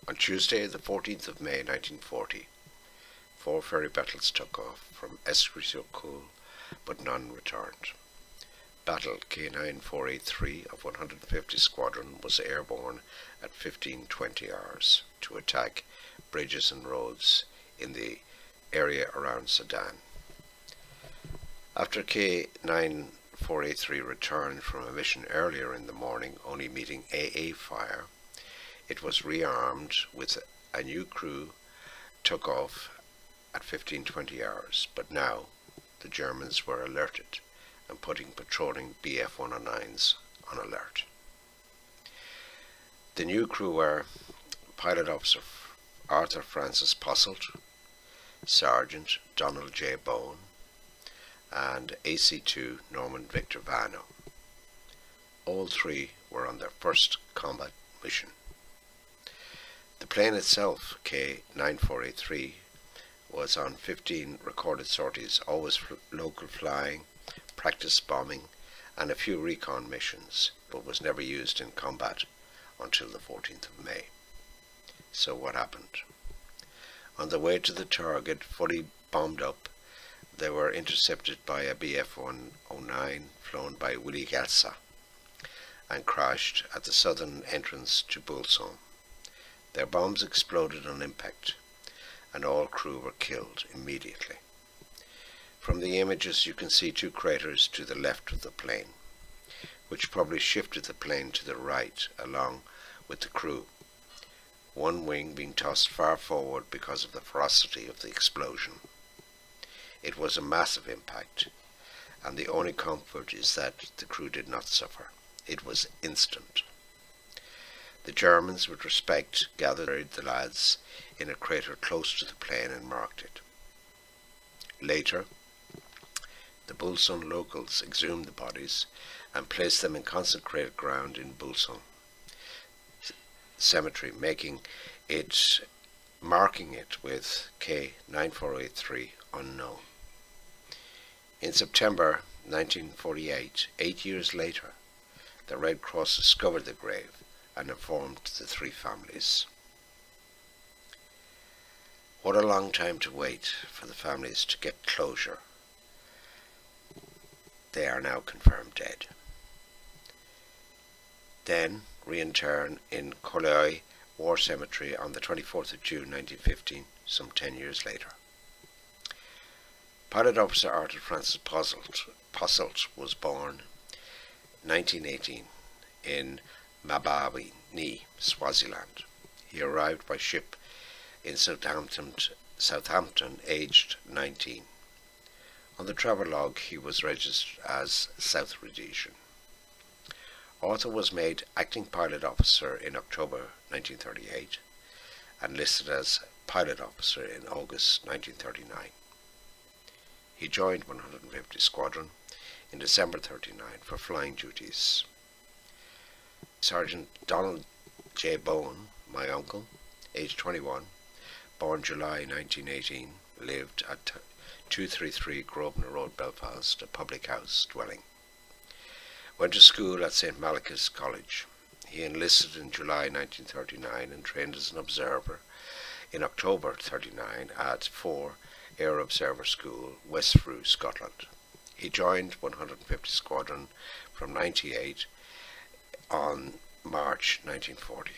On Tuesday, the 14th of May 1940, 4 ferry battles took off from Esquadron, but none returned. Battle K9483 of 150 Squadron was airborne at 15:20 hours to attack bridges and roads in the area around Sedan. After K9483 returned from a mission earlier in the morning, only meeting AA fire, it was rearmed with a new crew, took off at 15:20 hours, but now the Germans were alerted and putting patrolling Bf-109s on alert. The new crew were Pilot Officer Arthur Francis Posselt, Sergeant Donald J. Bone, and AC-2 Norman Victor Vano. All three were on their first combat mission. The plane itself, K9483, was on 15 recorded sorties, always local flying, practice bombing, and a few recon missions, but was never used in combat until the 14th of May. So what happened? On the way to the target, fully bombed up, they were intercepted by a Bf-109 flown by Willie Galsa and crashed at the southern entrance to Bulson. Their bombs exploded on impact, and all crew were killed immediately. From the images you can see 2 craters to the left of the plane, which probably shifted the plane to the right along with the crew, one wing being tossed far forward because of the ferocity of the explosion. It was a massive impact, and the only comfort is that the crew did not suffer. It was instant. The Germans, with respect, gathered the lads in a crater close to the plane and marked it. Later, the Bulson locals exhumed the bodies and placed them in consecrated ground in Bulson Cemetery, marking it with K9483 unknown. In September 1948, 8 years later, the Red Cross discovered the grave and informed the 3 families. What a long time to wait for the families to get closure. They are now confirmed dead. Then reinterred in Collioure War Cemetery on the 24th of June 1915, some 10 years later. Pilot Officer Arthur Francis Posselt was born 1918 in Mabawini, Swaziland. He arrived by ship in Southampton, aged 19. On the travelogue he was registered as South Rhodesian. Arthur was made acting pilot officer in October 1938 and listed as pilot officer in August 1939. He joined 150 Squadron in December 1939 for flying duties. Sergeant Donald J. Bone, my uncle, aged 21, born July 1918, lived at 233 Grosvenor Road, Belfast, a public house dwelling. Went to school at St. Malachy's College. He enlisted in July 1939 and trained as an observer in October 1939 at 4 Air Observer School, West Frew, Scotland. He joined 150 Squadron from 1998 on March 1940.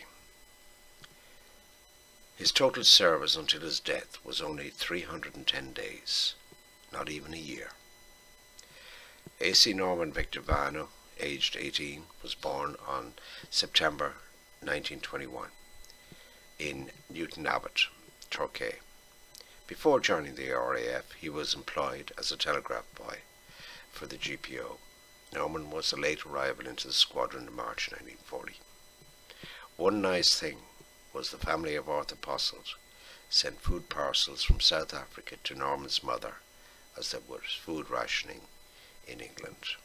His total service until his death was only 310 days, not even a year. AC Norman Victor Vano, aged 18, was born on September 1921 in Newton Abbot, Torquay. Before joining the RAF, he was employed as a telegraph boy for the GPO. Norman was a late arrival into the squadron in March 1940. One nice thing was the family of Arthur Posselt sent food parcels from South Africa to Norman's mother, as there was food rationing in England.